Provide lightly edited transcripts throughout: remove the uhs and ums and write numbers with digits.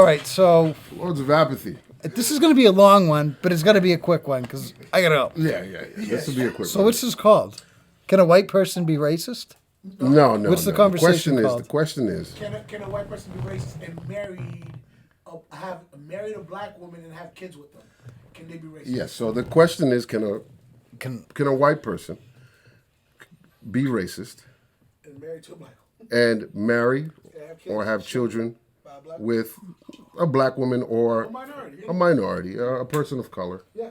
All right, so Words of apathy. this is going to be a long one, but it's going to be a quick one because I got to go. Yeah. This will be a quick So one. what's this called? Can a white person be racist? No. What's the conversation called? The question is. Can a white person be racist and have married a black woman and have kids with them? Can they be racist? Yes. So the question is, can a white person be racist And married to a black woman. and marry or have children with a black woman or a minority, a person of color? Yeah.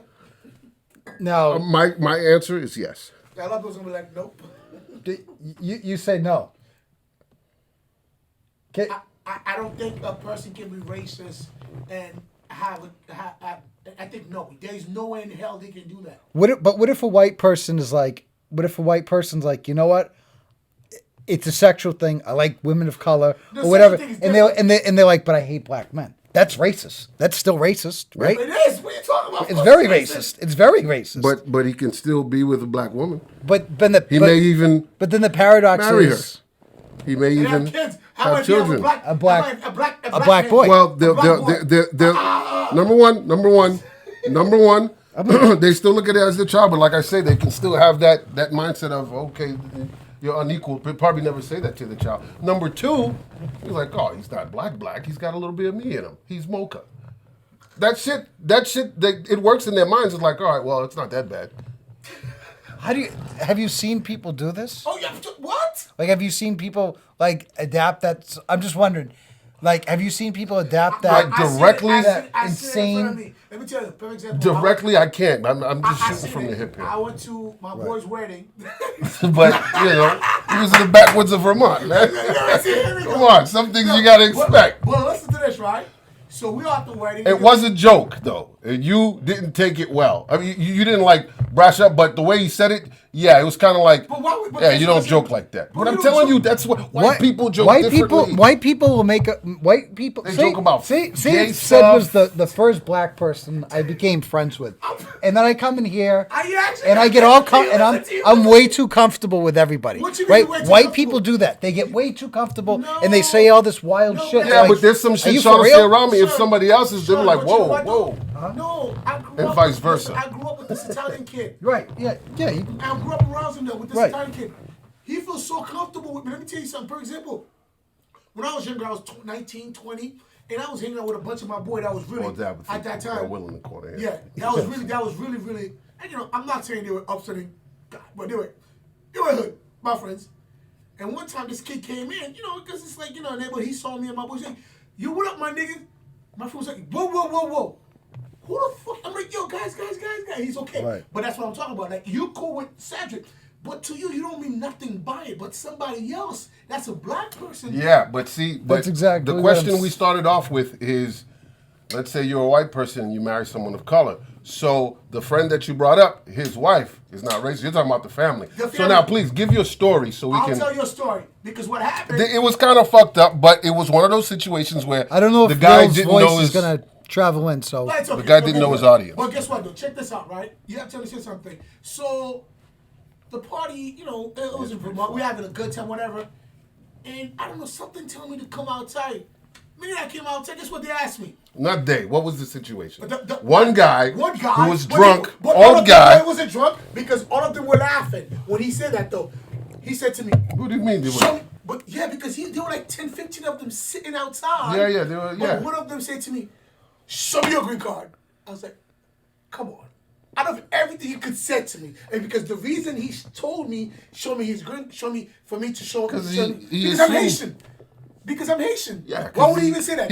No, My answer is yes. A lot of people's gonna be like, nope. you say no. I don't think a person can be racist and have I think no. There's no way in hell they can do that. What if a white person is like? What if a white person's like, you know what? It's a sexual thing. I like women of color The or whatever, sexual thing is and they're like, but I hate black men. That's racist. That's still racist, right? It is. What are you talking about? It's very racist. It's very racist. But he can still be with a black woman. But He may even But then the paradox marry her. is He may And even have kids. How have about you have children. a black boy. Well, A black they'll number one, they still look at it as their child, but like I say, they can still have that mindset of, okay, you're unequal. But probably never say that to the child. Number two, he's like, oh, he's not black. He's got a little bit of me in him. He's mocha. That shit, it works in their minds. It's like, all right, well, it's not that bad. have you seen people do this? Oh yeah, what? Like, have you seen people like adapt that? I'm just wondering. Like, have you seen people adapt that directly? I see it in front of me. Let me tell you, for example. Directly, I can't. I'm just shooting from the hip here. I went to my boy's wedding. But, he was in the backwoods of Vermont, man. Come on, some things you got to expect. Well, listen to this, right? So we are at the wedding. It was a joke, though. And you didn't take it well. I mean, you didn't, brash up, but the way he said it, yeah, it was kind of like, you don't joke like that. But I'm telling you, that's what white people joke differently. White people will make white people. They joke about Say gay Sid was stuff. the first black person I became friends with, and then I come in here actually- and I get all I'm way too comfortable with everybody. What you mean Right? way too White comfortable? people do that. They get way too comfortable and they say all this wild shit. Yeah, like, but there's some are shit you trying for to say real? around me. If somebody else is, they're Sean, like, but you know whoa, what, whoa. No, I grew And up vice with versa. I grew up with this Italian kid. Right? Yeah. I grew up around him though with this Right. Italian kid. He feels so comfortable with me. Let me tell you something. For example, when I was younger, I was 19, 20, and I was hanging out with a bunch of my boys that was really at that time. Will in the corner. Yeah, that was really. And I'm not saying they were upsetting, God, but they were hood, my friends. And one time this kid came in, because it's like, neighbor, he saw me and my boys saying, "Yo, what up, my nigga?" My friend was like, whoa. Who the fuck? I'm like, yo, guys. He's okay. Right. But that's what I'm talking about. Like, you cool with Cedric, but to you don't mean nothing by it. But somebody else, that's a black person. Yeah, but That's exactly the what question I'm we started off with is, let's say you're a white person and you marry someone of color. So the friend that you brought up, his wife is not racist. You're talking about the family. So now, please give your story so we I'll can. tell you a story because what happened. It was kind of fucked up, but it was one of those situations where I don't know the if guy Will's didn't voice know is his. gonna travel in. So Well, it's okay. The guy didn't know his audience. But guess what, though? Check this out, right? You have to understand something. So, the party, it was in Vermont. We having a good time, whatever. And I don't know, something telling me to come outside. Minute I came outside, guess what they asked me? Not they. What was the situation? One guy who was drunk, but old guy. He wasn't drunk because all of them were laughing when he said that, though. He said to me, What do you mean? They were? "Show me." But yeah, because there were like 10, 15 of them sitting outside. Yeah, they were. Yeah. But one of them said to me, "Show me your green card." I was like, "Come on." Out of everything he could say to me, and because the reason he told me, show me his green, for me to show him, because I'm Haitian. Because I'm Haitian. Yeah. Why would he even say that?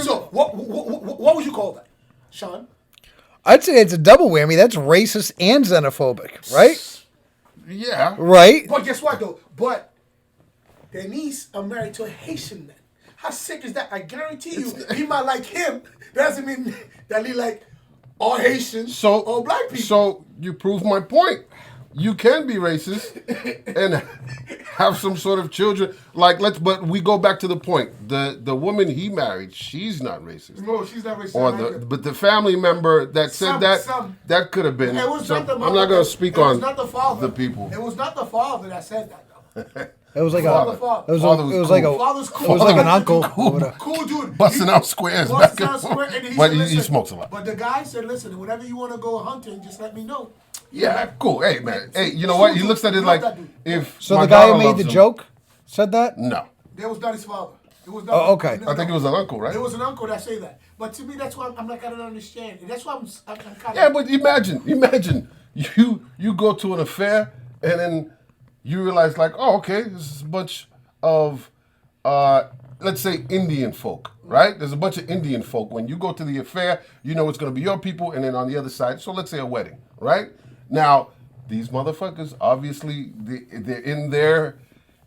So what would you call that, Sean? I'd say it's a double whammy. That's racist and xenophobic, right? Yeah. Right. But guess what though? But their niece are married to a Haitian man. How sick is that? I guarantee you, he might like him. That doesn't mean that he like all Haitians or black people. So you prove my point. You can be racist and have some sort of children. But we go back to the point. The woman he married, she's not racist. No, she's not racist. But the family member that said that could have been. It was not the I'm not going to speak on the father. the people. It was not the father that said that though. It was like Father. it was Father like was a Father's it was like an uncle. Cool dude. busting out squares back and forth. But said, he "Listen," smokes a lot. But the guy said, listen, whenever you want to go hunting, just let me know. Yeah, cool. Hey, man. Hey, you know what? He looks at it like if So my the guy who daughter made loves the him- joke said that? No. That was not his father. It was not. Oh, okay. I think it was an uncle, right? It was an uncle that say that. But to me, that's why I'm like, I don't understand. And that's why I'm kind of. Yeah, but imagine you go to an affair and then you realize like, oh, okay, this is a bunch of let's say Indian folk, right? There's a bunch of Indian folk. When you go to the affair, you know it's gonna be your people, and then on the other side, so let's say a wedding, right? Now, these motherfuckers, obviously, they're in their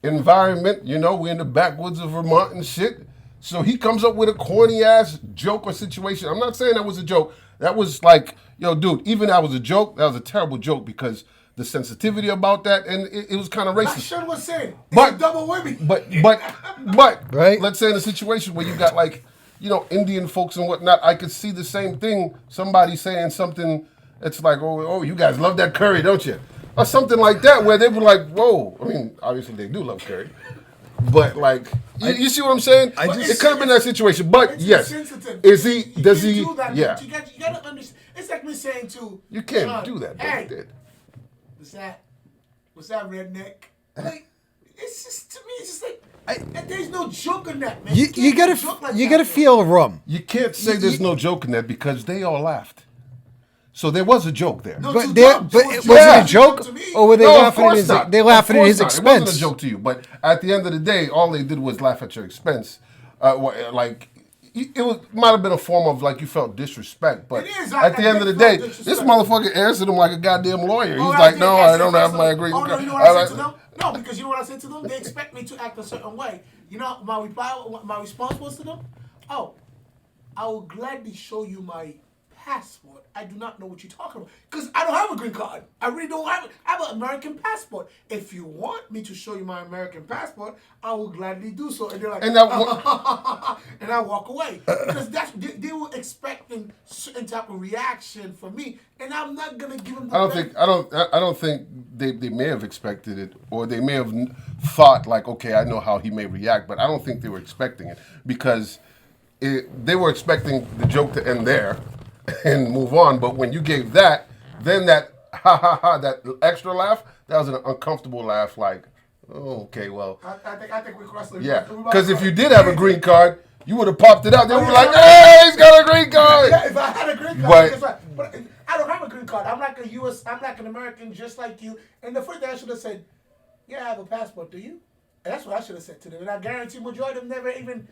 environment, you know, we're in the backwoods of Vermont and shit. So he comes up with a corny ass joke or situation. I'm not saying that was a joke. That was like, yo, dude, even that was a joke, that was a terrible joke because the sensitivity about that, and it was kind of Like racist. Sean was saying, But- it's a double whammy. But Right. let's say in a situation where you got like, you know, Indian folks and whatnot, I could see the same thing, somebody saying something that's like, oh, you guys love that curry, don't you? Or something like that, where they were like, whoa. I mean, obviously they do love curry. But like, you see what I'm saying? It could have been that situation. But It's yes, insensitive. is he? You Does can't he? do that, Yeah, You got to understand. It's like me saying to you can't Sean, do that. But Hey, he did. what's that redneck? Like, it's just to me, it's just like there's no joke in that, man. You can't gotta joke like you that, gotta man. feel a room. You can't say there's no joke in that because they all laughed. So there was a joke there. No, But to there, them, but to a was joke. it Yeah. a joke To me. or were they No, of laughing at course his? not. They Of laughing at course his not. expense. It wasn't a joke to you, but at the end of the day, all they did was laugh at your expense. Like it was might have been a form of like you felt disrespect, but It is. at the end of the I day, felt this disrespect. mother answered him like a goddamn lawyer. He's Oh, like, did. no, Yes, I don't yes, have yes. my agreement. Oh, no, you know what I said to them? No, because you know what I said to them? They expect me to act a certain way. You know, my response was to them, oh, I will gladly show you my passport. I do not know what you're talking about. Because I don't have a green card. I really don't have it. I have an American passport. If you want me to show you my American passport, I will gladly do so. And they're like, And that and I walk away. Because they were expecting certain type of reaction from me. And I'm not going to give them the I don't think they may have expected it, or they may have thought like, okay, I know how he may react, but I don't think they were expecting it because they were expecting the joke to end there and move on. But when you gave that, then that ha ha ha, that extra laugh, that was an uncomfortable laugh. Like, oh, okay, well, I think we crossed the yeah. Because if you did have a green card, you would have popped it out. They would be like, yeah. hey, he's got a green card. Yeah, if I had a green card, But- but I don't have a green card. I'm like a U.S. I'm like an American, just like you. And the first thing I should have said, yeah, I have a passport. Do you? And that's what I should have said to them. And I guarantee majority of them never even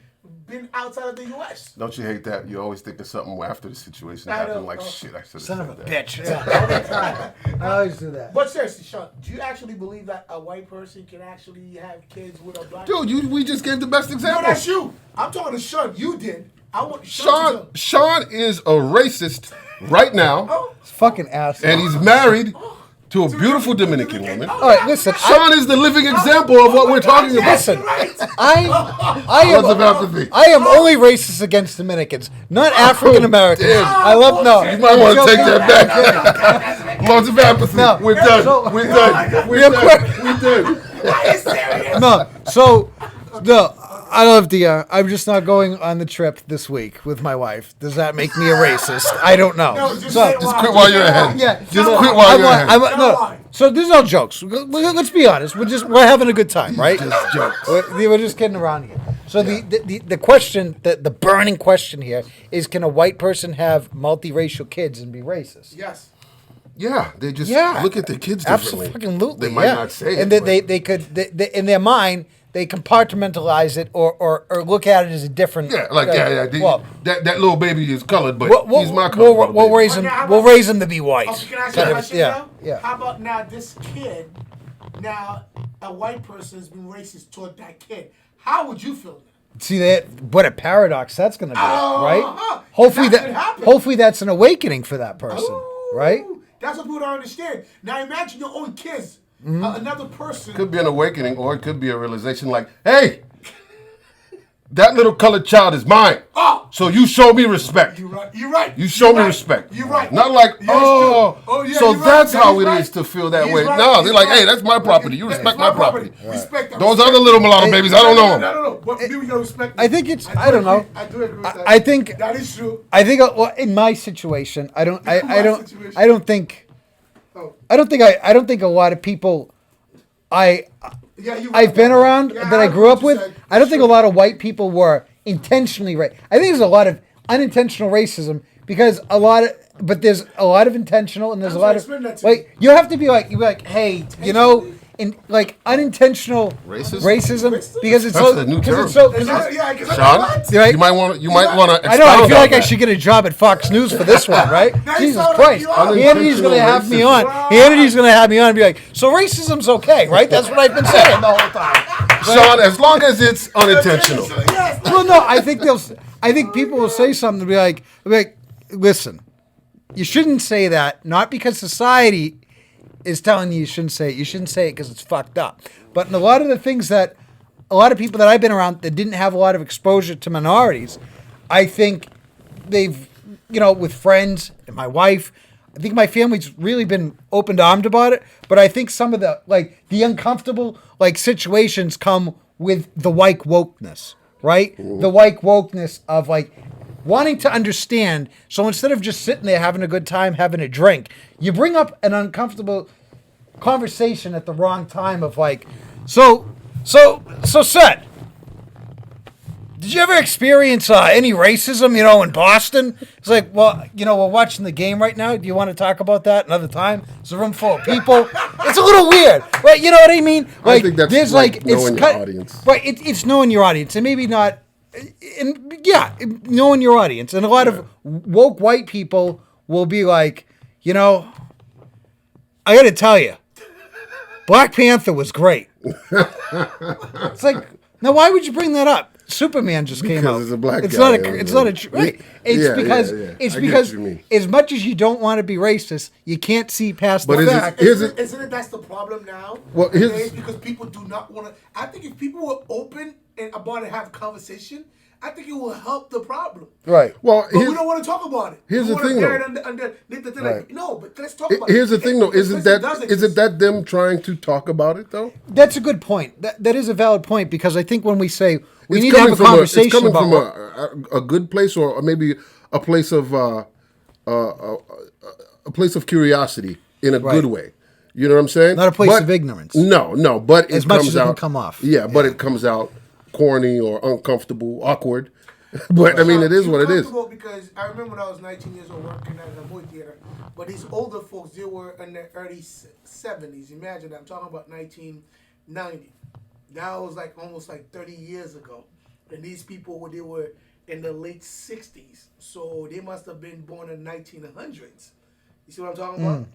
been outside of the U.S. Don't you hate that? You always think of something after the situation I happened. know. Like, shit, I should have Son said of a that. bitch. Yeah, all the time. I always do that. But seriously, Sean, do you actually believe that a white person can actually have kids with a black? Dude, we just gave the best no, example. that's you. I'm talking to Sean. You did. I want Sean. to Sean is a racist right now, Oh, It's fucking asshole. and he's married to a beautiful Dominican woman. All right, listen. Sean is the living example of what we're talking about. Listen, right. I Lots of empathy. I am only racist against Dominicans, not African Americans. damn. I love no. You might want to take that back. Lots of empathy. No. We're done. So- We're done. We're Real done. quick. We're done. Are you serious? No, so no. I love the. I'm just not going on the trip this week with my wife. Does that make me a racist? I don't know. No, just So- say Just why. quit while you're say ahead. why. Yeah, Just No, quit while I you're want, ahead. I want, No, no. why? So this is all jokes. Let's be honest. We're having a good time, right? Just jokes. We're just kidding around here. So the question, the burning question here is: can a white person have multiracial kids and be racist? Yes. Yeah, they just Yeah, look at their kids differently. Absolutely, They might yeah. not say and it. they could in their mind they compartmentalize it or look at it as a different. Yeah, like yeah. Well, that little baby is colored, but we'll, he's my color. we'll raise him. Okay, how We'll about- raise him to be white. Okay, can I ask Kind you a of, question yeah, now? yeah. How about now this kid, now a white person has been racist toward that kid. How would you feel? See that? What a paradox that's going to be, right? Hopefully That could happen. Hopefully that's an awakening for that person, Ooh, right? That's what people don't understand. Now imagine your own kids, another person. Could be an awakening, or it could be a realization like, hey, that little colored child is mine. Oh. So you show me respect. You're right. You're right. You show You're me right. respect. You're right. Not like, Yeah, oh, it's true. Yeah, so you're right. that's That how is it right. is to feel that He's way. right. No, He's they're like, right. hey, that's my property. You It's respect my property. Respect that. Those Respect other little that. mulatto babies, I don't know them. No. But you gotta respect. I think it's. do I don't know. agree. I do agree with that. I think that is true. I think well, in my situation, I don't. I don't. situation. I don't think. Oh. I don't think a lot of people. Yeah, you. I've been around Yeah, that I I grew up know what with. you said. I don't think a lot of white people were intentionally racist. I think there's a lot of unintentional racism because but there's a lot of intentional and there's That's a lot why of explain that to me. like you have to be like, hey, in like unintentional racism because it's That's so the new because term. it's so Is that- because yeah, 'cause I'm Sean, like, what? Right? you might want to. I know. I feel like I that. should get a job at Fox News for this one, right? Now you Jesus sound like Christ! you are. Hannity's going to have me on. Wow. Hannity's going to have me on and be like, "So racism's okay, right?" That's what I've been saying the whole time. Sean, as long as it's unintentional. Yes. Well, no, I think people will say something to be like, "Listen, you shouldn't say that. Not because society is telling you shouldn't say it. You shouldn't say it because it's fucked up." But in a lot of the things that a lot of people that I've been around that didn't have a lot of exposure to minorities, I think they've, with friends and my wife, I think my family's really been open-armed about it. But I think some of the uncomfortable situations come with the white wokeness, right? The white wokeness of wanting to understand. So instead of just sitting there having a good time, having a drink, you bring up an uncomfortable conversation at the wrong time of so Seth, did you ever experience any racism, in Boston? It's like, well, we're watching the game right now. Do you want to talk about that another time? It's a room full of people. It's a little weird, right? You know what I mean? I think that's knowing your audience. Right, it's knowing your audience, and maybe not. Knowing your audience, and a lot of woke white people will be like, I got to tell you, Black Panther was great. It's like, now why would you bring that up? Superman just came out. Because it's a black it's guy. Not a right. It's because I get because what you mean. as much as you don't want to be racist, you can't see past But the is it- fact. Isn't Isn't it that's the problem now? Well, nowadays, because people do not want to. I think if people were open and about to have a conversation, I think it will help the problem. Right. well, But we don't want to talk about it. here's we the wanna thing, bury though. it underneath the thing. Right. Like, no, but let's talk about Here's it. the thing, though. Because Isn't does that exist. them trying to talk about it, though? That's a good point. That is a valid point because I think when we say we It's need to have a coming conversation it's coming about from a good place, or maybe a place of a place of curiosity in a good way. You know what I'm saying? Not a place of ignorance. No, but As it much comes as it can out, come off. Yeah, but it comes out corny or uncomfortable, awkward. But I mean, it is what it is. Because I remember when I was 19 years old working at a movie theater, but these older folks, they were in their early 70s. Imagine that. I'm talking about 1990. That was almost 30 years ago. And these people, they were in the late 60s. So they must have been born in 1900s. You see what I'm talking about?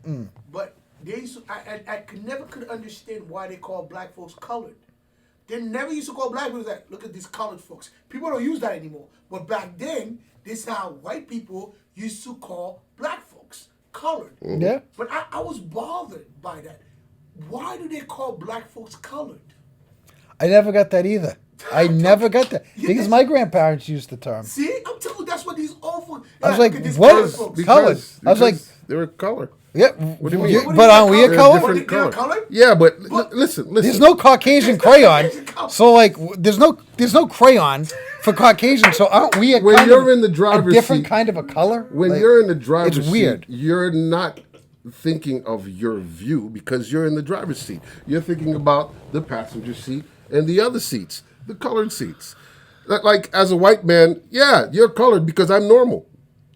But they used to, I never could understand why they call black folks colored. They never used to call black people look at these colored folks. People don't use that anymore. But back then, this is how white people used to call black folks colored. Yeah. But I was bothered by that. Why do they call black folks colored? I never got that either. I never got that because my grandparents used the term. See, I'm telling you, that's what these awful. I was look like, at these what colored is folks. colored? I was like, they were color. yeah. What do you mean? But aren't we a They're color? different They're color. colored? Yeah, but listen. There's no Caucasian crayon, so there's no crayon for Caucasian. So aren't we a When kind you're of, in the driver's a different seat- kind of a color? When you're in the driver's it's weird. seat, you're not thinking of your view because you're in the driver's seat. You're thinking about the passenger seat and the other seats, the colored seats. As a white man, yeah, you're colored because I'm normal.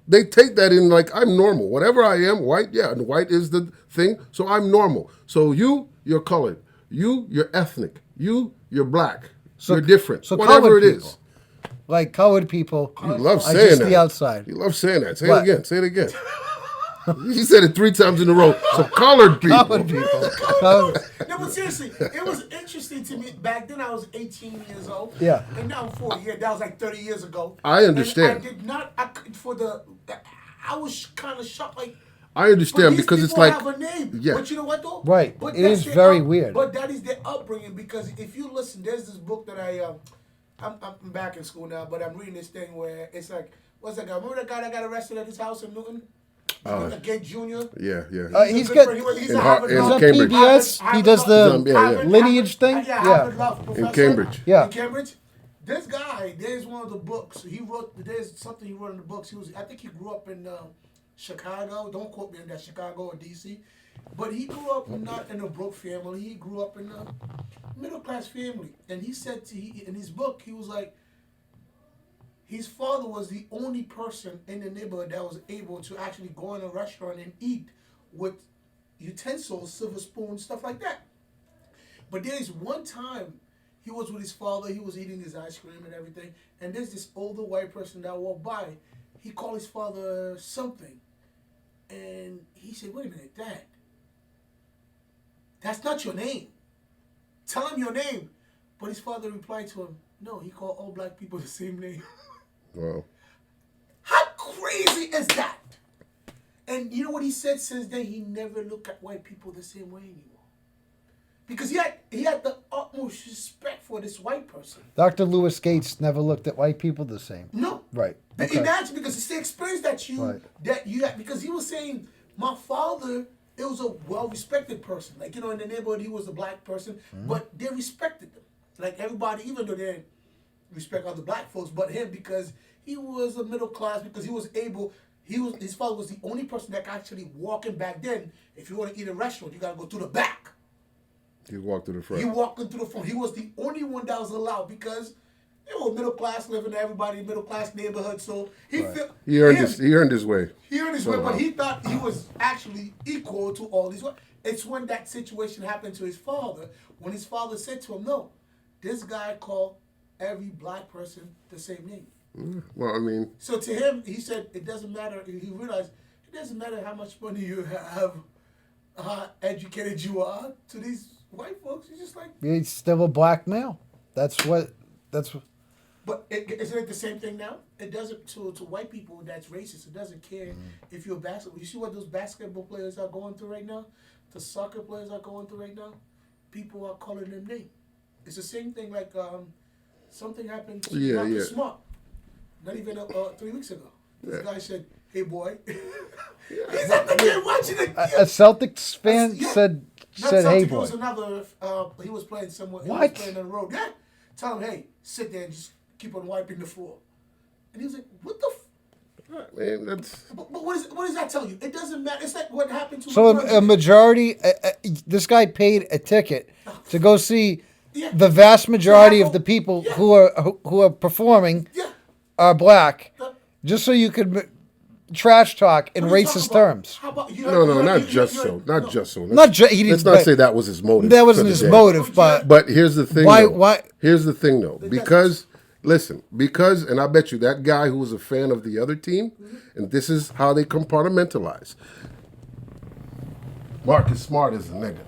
They take that in I'm normal. Whatever I am, white, yeah, and white is the thing, so I'm normal. So you're colored. You're ethnic. You're black. You're different. so Whatever colored it people. is. Colored people. You love are saying just that. the outside. You love saying that. Say What? it again. Say it again. He said it 3 times in a row. So colored people. Colored people. Colored- No, but seriously, it was interesting to me. Back then, I was 18 years old. Yeah. And now I'm 40. Yeah, that was 30 years ago. I understand. And I did not. I was kind of shocked. I understand but these because it's people like have a name. yeah. But you know what though? Right. But It that's is their very weird. But that is their upbringing because if you listen, there's this book that I'm back in school now, but I'm reading this thing where it's like, what's that guy? Remember that guy that got arrested at his house in Newton? Gate Jr. Yeah. He's a good got. friend. He's in a Har- Harvard in law- He's on Cambridge. PBS. He does the Yeah. lineage thing. Harvard law professor. Cambridge. Yeah. In Cambridge. This guy, there's one of the books he wrote. There's something he wrote in the books. I think he grew up in Chicago. Don't quote me on that, Chicago or DC. But he grew up not in a broke family. He grew up in a middle class family. And he said in his book, he was like, his father was the only person in the neighborhood that was able to actually go in a restaurant and eat with utensils, silver spoons, stuff like that. But there's one time he was with his father, he was eating his ice cream and everything, and there's this older white person that walked by. He called his father something, and he said, "Wait a minute, Dad, that's not your name. Tell him your name." But his father replied to him, "No, he called all black people the same name." Wow. How crazy is that? And you know what he said since then? He never looked at white people the same way anymore. Because he had the utmost respect for this white person. Dr. Lewis Gates never looked at white people the same. No. Right. Okay. Imagine, because it's the experience that you Right. had, because he was saying, my father, it was a well-respected person. Like, in the neighborhood, he was a black person, but they respected them. Like, everybody, even though they didn't respect other black folks, but him, because he was a middle class, because he was able, his father was the only person that could actually walk in back then. If you want to eat at a restaurant, you got to go through the back. He walked to the front. He walked in through the front. He was the only one that was allowed because they were middle class, living everybody in middle class neighborhood. So he felt He earned his way. He earned his way, somehow. but he thought he was actually equal to all these. It's when that situation happened to his father, when his father said to him, "No, this guy called every black person the same name." Well, I mean, So to him, he said it doesn't matter. He realized it doesn't matter how much money you have, how educated you are. To these white folks, he's just like. He's still a black male. That's what. But isn't it the same thing now? It doesn't to white people that's racist. It doesn't care if you're a basketball. You see what those basketball players are going through right now? The soccer players are going through right now? People are calling them names. It's the same thing like something happened to Marcus Smart. Not even 3 weeks ago. This guy said, "Hey boy." He's at the game watching the game. A Celtics fan said, Not "Hey Celtic, boy." It was another. He was playing somewhere. What? He was playing on the road. Yeah. Tell him, "Hey, sit there and just keep on wiping the floor." And he was like, "What the?" man, that's. But what does that tell you? It doesn't matter. It's like what happened to. So LeBron a James. majority, this guy paid a ticket to go see Yeah. the vast majority Yeah. of the people Yeah. who are performing Yeah. are black, Uh, just so you could trash talk in what are you racist talking about? terms. How about you? No, not just so. Not just so. He Let's didn't- not but say that was his motive. That wasn't for the his day. motive, but But here's the thing. Why- Though. why- Here's the thing, though. Because and I bet you that guy who was a fan of the other team, and this is how they compartmentalize. Marcus Smart is a nigga.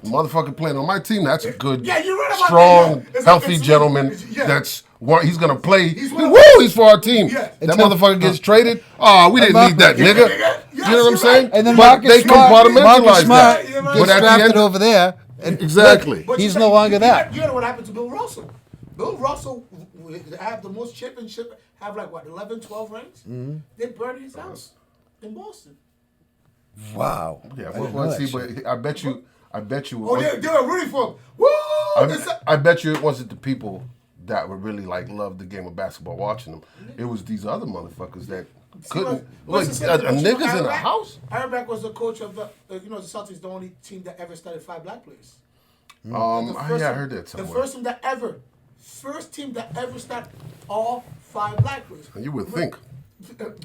The motherfucker playing on my team, that's a good, Yeah, you're right about strong, that, yeah. healthy It's- gentleman. yeah. That's what he's gonna play. He's He's for our team. Yeah. That motherfucker gets traded. Oh, we didn't need that Yeah, nigga. yes, You know what I'm you're saying? right. and then But Marcus they Smart compartmentalize gets Yeah, But at the drafted end, over there, and Exactly. look, But he's you no say- longer that. You know what happened to Bill Russell? Bill Russell have the most championship, have like what, 11, 12 rings? Mm-hmm. They burned his house in Boston. Wow. yeah. I Well, didn't know that see, shit. but I bet you. Oh, they were rooting for him. Woo! I bet you it wasn't the people that would really like love the game of basketball watching them. It was these other motherfuckers that couldn't. Like, niggas in the house. Auerbach was the coach of the Celtics, the only team that ever started 5 black players. The I first heard that The somewhere. first team that ever started all 5 black players. You would think.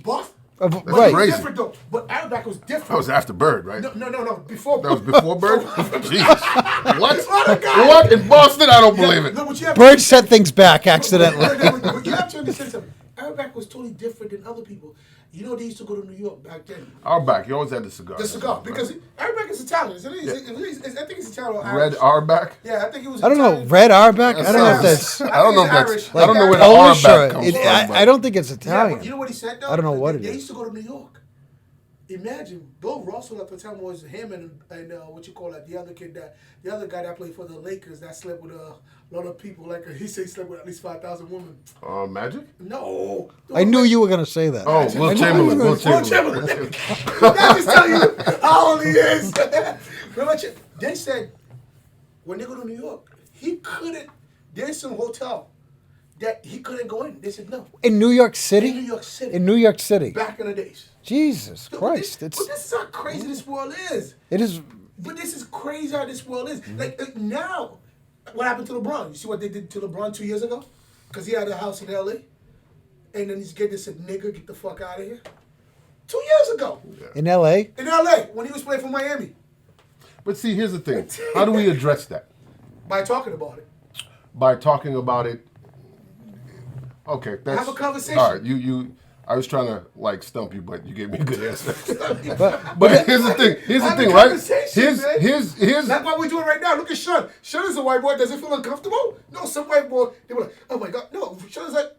Boston. Right. But it's crazy. different though. But Auerbach was different. That was after Bird, right? No. Before. That was before Bird. Jesus. What? What a guy. What in Boston? I don't believe it. No, but you have Bird set things back accidentally. But you have to understand something. Auerbach was totally different than other people. You know, they used to go to New York back then. Auerbach, you always had the cigar. The cigar, because Auerbach is Italian, isn't he? I think he's Italian or Red Irish. Auerbach. Yeah, I think he was. I don't know. Italian. Red Auerbach? I don't know if sounds- that's I don't know if that's. Irish. I don't know where the Polish Auerbach or comes it, from. but- I don't think it's Yeah, Italian. but you know what he said though? I don't know what it They is. used to go to New York. imagine Bill Russell at the time was him and what you call it, the other kid the other guy that played for the Lakers that slept with a lot of people. Like he said, he slept with at least 5,000 women. Magic? No, I knew you were gonna say that. Oh, Will Chamberlain. Will Chamberlain. That just tell you how old he is. They said when they go to New York, he couldn't. There's some hotel that he couldn't go in. They said no. In New York City. In New York City. In New York City. Back in the days. Jesus But Christ! this is how crazy this world is. It is. But this is crazy how this world is. Like now, what happened to LeBron? You see what they did to LeBron 2 years ago? Because he had a house in L.A. And then he's getting said, nigga, get the fuck out of here. 2 years ago. In L.A. In L.A. when he was playing for Miami. But see, here's the thing. How do we address that? By talking about it. By talking about it. Okay, that's Have a conversation. All right, you. I was trying to like stump you, but you gave me a good answer. but here's the thing. Here's the Have a thing, right? conversation, man. Here's. That's what we're doing right now. Look at Sean. Sean is a white boy. Does he feel uncomfortable? No, some white boy, they were like, oh my God. No, Sean is like.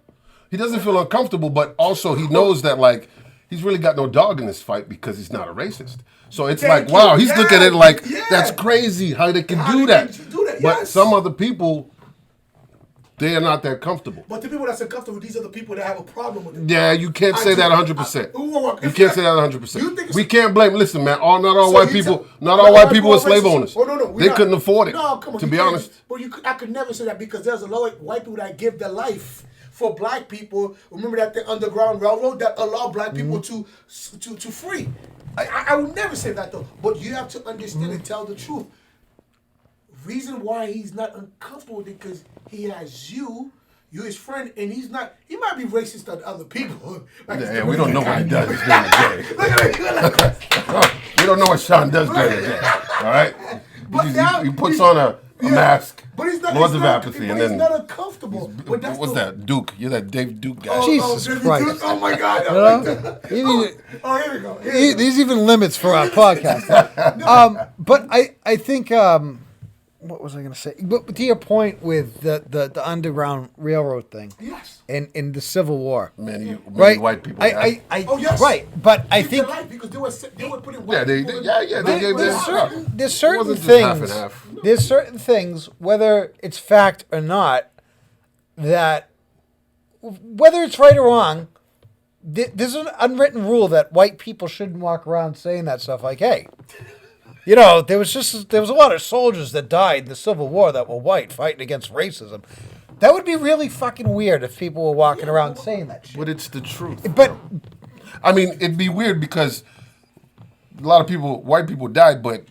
He doesn't feel uncomfortable, but also he knows that like he's really got no dog in this fight because he's not a racist. So it's like, wow, he's looking at it like that's crazy how they can do that. But some other people, they are not that comfortable. But the people that's uncomfortable, these are the people that have a problem with it. Yeah, you can't say that 100%. You can't say that 100%. We can't blame. Listen, man, not all white people are slave owners. Oh no, they couldn't afford it. No, come on. To be honest, but I could never say that because there's a lot of white people that give their life for black people. Remember that the Underground Railroad that allowed black people to free. I would never say that though. But you have to understand and tell the truth. Reason why he's not uncomfortable is because he has you're his friend, and he might be racist to other people. Like yeah, we don't know what he does during the day. We don't know what Sean does during the day. All right? He puts on a mask. But he's not. Lords of apathy, and then he's not uncomfortable. What's that? Duke. You're that Dave Duke guy. Jesus Christ. Duke? Oh my God. Here we go. There's even limits for our podcast. But I think what was I going to say? But to your point with the Underground Railroad thing, yes, and in the Civil War, many right? white people. Yes, right. But I think because they were putting white people they gave there's certain things. Half. There's certain things, whether it's fact or not, that whether it's right or wrong, there's an unwritten rule that white people shouldn't walk around saying that stuff. Like, hey. You know, there was a lot of soldiers that died in the Civil War that were white fighting against racism. That would be really fucking weird if people were walking around saying that shit. But it's the truth. But I mean, it'd be weird because a lot of white people died, but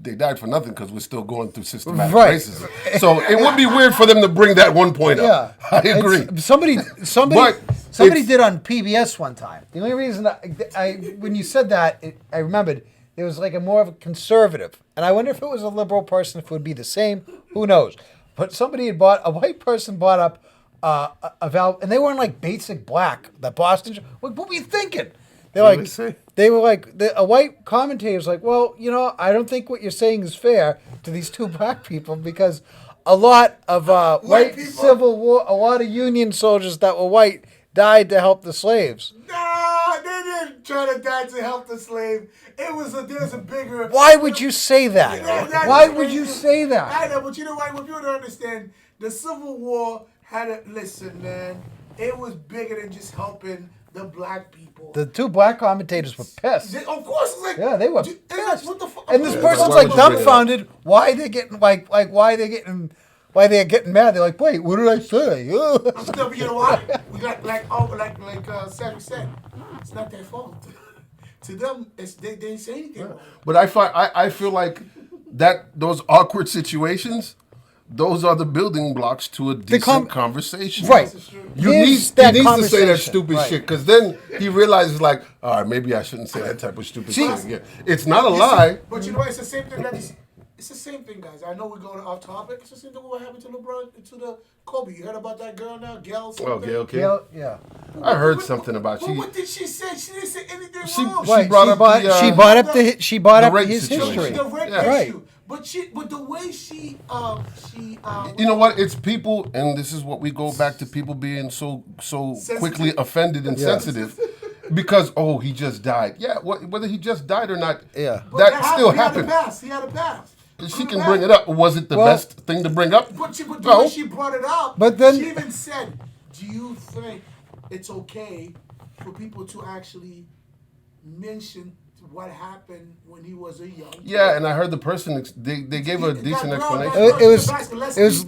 they died for nothing because we're still going through systematic racism. So it would be weird for them to bring that one point up. I agree. Somebody did on PBS one time. The only reason when you said that, I remembered. It was like more of a conservative. And I wonder if it was a liberal person, if it would be the same. Who knows? But a white person bought up a valve, and they weren't like basic black, that Boston. What were you thinking? They were like, a white commentator was like, well, you know, I don't think what you're saying is fair to these two black people because a lot of white Civil War, a lot of Union soldiers that were white died to help the slaves. Nah, they didn't try to die to help the slave. There's a bigger. Why would you say that? Why would you say that? I know, but you know what? What people don't understand, the Civil War listen, man, it was bigger than just helping the black people. The two black commentators were pissed. Of course, it's like they were pissed. What the fuck? And this person's like dumbfounded. Why they getting why they're getting mad? They're like, wait, what did I say? You know why? We got like Cedric said, it's not their fault. To them, they didn't say anything. Yeah. But I feel like those awkward situations, those are the building blocks to a decent conversation. Right. He needs to say that stupid shit because then he realizes like, all right, maybe I shouldn't say that type of stupid shit again. It's not a lie. But you know what? It's the same thing it's the same thing, guys. I know we're going off topic. It's the same thing what happened to LeBron, to the Kobe. You heard about that girl now, Gail? Gail, yeah. I heard something about she. What did she say? She didn't say anything wrong. She brought up his history. The rape issue. But the way she you know what? It's people, and this is what we go back to people being so quickly offended and sensitive. because he just died. Yeah, whether he just died or not, Yeah. But that still happened. He had a pass. She can bring it up. Was it the best thing to bring up? But the No. way she brought it up, But then- she even said, "Do you think it's okay for people to actually mention what happened when he was a young kid?" Yeah, and I heard the person they gave a decent explanation. It was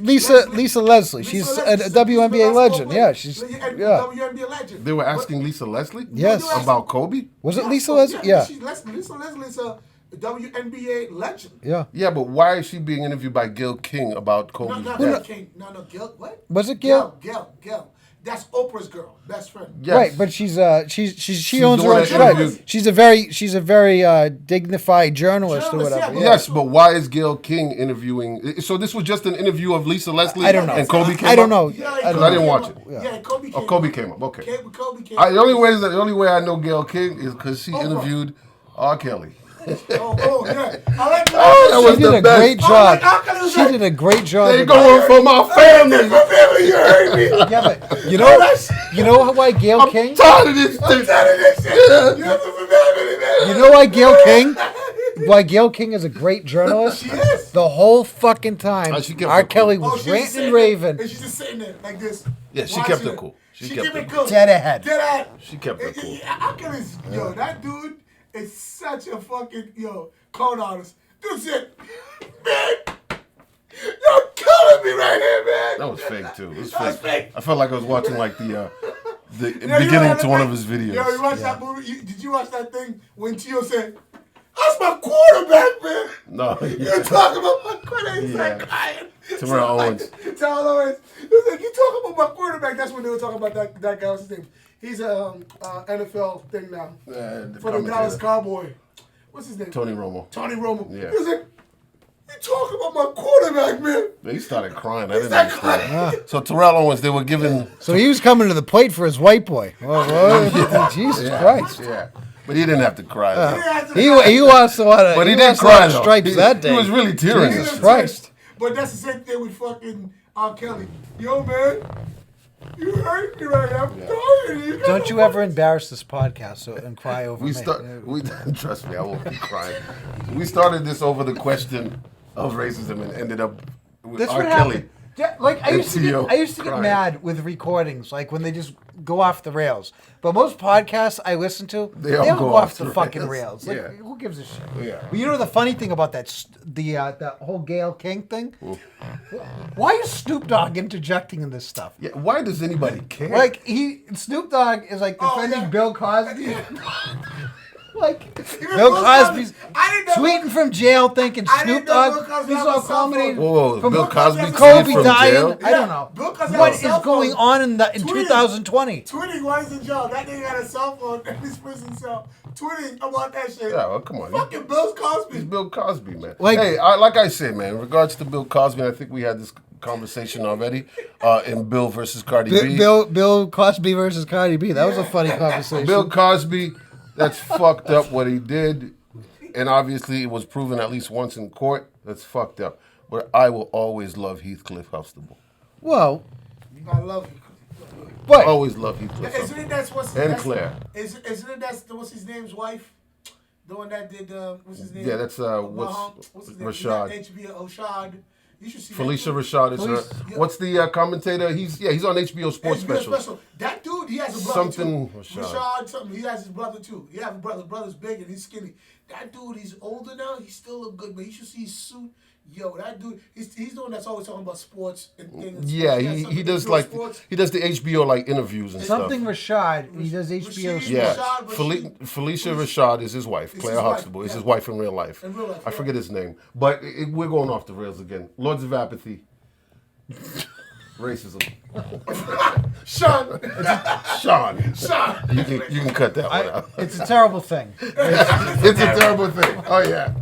Lisa Leslie. She's a WNBA legend. Yeah, she's WNBA legend. They were asking Lisa Leslie, Yes. about Kobe. Was it Lisa Leslie? Yeah. Lisa Leslie's a WNBA legend. Yeah. Yeah, but why is she being interviewed by Gil King about Kobe's No, death? King. No, Gil. What? Was it Gil? Gil. That's Oprah's girl, best friend. Yes. Right, but she owns the her one own that tribe. interviewed- She's a very dignified journalist or Journalist, whatever. yeah, Yeah. Yes, but why is Gil King interviewing? So this was just an interview of Lisa Leslie. I don't know. And Kobe came I don't up? know. Yeah, I don't I didn't know. watch it. Yeah, Kobe came Kobe up. came up. Okay. Kobe came The only way I know Gil King is because she interviewed R. Kelly. Oh, yeah. I like that. that was She did the a best. great Oh, job. like, how can you She say- did a great job. They with going for my family. My family, you heard me. Yeah, but you know why Gail King? Tired of this thing. You have to remember me, man. You know why Gail King is a great journalist? She is. The whole fucking time, Oh, she kept R. it Kelly cool. was she's just ranting sitting and there, raving. and she's just sitting there like this. Yeah, she watching kept it cool. She kept kept it cool. Dead ahead. Dead ahead. She kept it cool. How can this, yo, that dude is such a fucking, con artist. Dude said, man, you're killing me right here, man. That was fake too. It was That was fake. fake. I felt like I was watching like the Yo, you beginning know to that one thing? of his videos. Yo, you watched that movie? Did you watch that thing when Tio said, "That's my quarterback, man"? No, You're talking about my quarterback. He's Yeah. like crying. Terrell Owens. Terrell Owens. He was like, "You talking about my quarterback?" That's when they were talking about that guy. What's his name? He's a NFL thing now for the Dallas Cowboy. What's his name? Tony Romo. Tony Romo. Yeah. He was like, "You talking about my quarterback, man?" He started crying. I He didn't started understand. crying. So Terrell Owens, they were giving. So he was coming to the plate for his white boy. Jesus Christ. Yeah, but he didn't have to cry. though. He lost a lot of. But he did lost a lot cry of though. stripes that day. He was really tearing. Jesus Christ. But that's the same thing with fucking R. Kelly. Yo, man, you hurt me right now. I'm sorry. You Don't you ever embarrass this podcast and cry over We me. start. We trust me, I won't be crying. We started this over the question of racism and ended up with That's R. what Kelly. happened. Yeah, like I And used to T.O. get crying. mad with recordings, like when they just go off the rails. But most podcasts I listen to, They they all don't go go off off the the fucking rails. rails. Like, Yeah. who gives a shit? Yeah. But you know the funny thing about that whole Gail King thing? Why is Snoop Dogg interjecting in this stuff? Yeah, why does anybody care? Like Snoop Dogg is like Oh, defending yeah. Bill Cosby. Like Even Bill Bill Cosby's Cosby- I didn't know- tweeting from jail, thinking I Snoop didn't know Bill Dogg. Cosby This had all a cell phone. culminated Whoa, from Bill Cosby Kobe tweeted from dying. jail? I don't know. Bill Cosby had What a is cell going phone. on in Tweeting. 2020? Tweeting while he's in jail. That nigga got a cell phone in his prison cell. Tweeting about that shit. Yeah, well, come on. Fucking Bill Cosby. He's Bill Cosby, man. Like- Hey, like I said, man, in regards to Bill Cosby, I think we had this conversation already in Bill versus Cardi B. Bill Cosby versus Cardi B. That was a funny conversation. Bill Cosby, that's fucked up what he did. And obviously it was proven at least once in court. That's fucked up. But I will always love Heathcliff Huxtable. Well, I love you. but Always love Heathcliff Isn't Huxtable. it that's what's And that's, Claire. Isn't it that's what's his name's wife? The one that did what's his name? Yeah, that's what's his name? Rashad. HBO Rashad. You should see Felicia that dude. Rashad is her. Yeah. What's the commentator? He's on HBO Sports HBO Specials. That dude, he has a brother Something too. Rashad. Something. He has his brother too. He has a brother. Brother's big and he's skinny. That dude, he's older now. He still look good, but you should see his suit. Yo, that dude, he's the one that's always talking about sports and things. Yeah, Sports. he something does to do with like sports. he does the HBO like interviews and something stuff. Rashad. He does HBO. Rashid. Yeah, Rashad. Felicia Rashad is his wife. It's Claire his wife, Huxtable is yeah. his wife in real life. In real life, I yeah. forget his name, but we're going off the rails again. Lords of Apathy, racism. Sean. Sean, you can cut that one out. It's a terrible thing. It's a terrible thing. Oh yeah.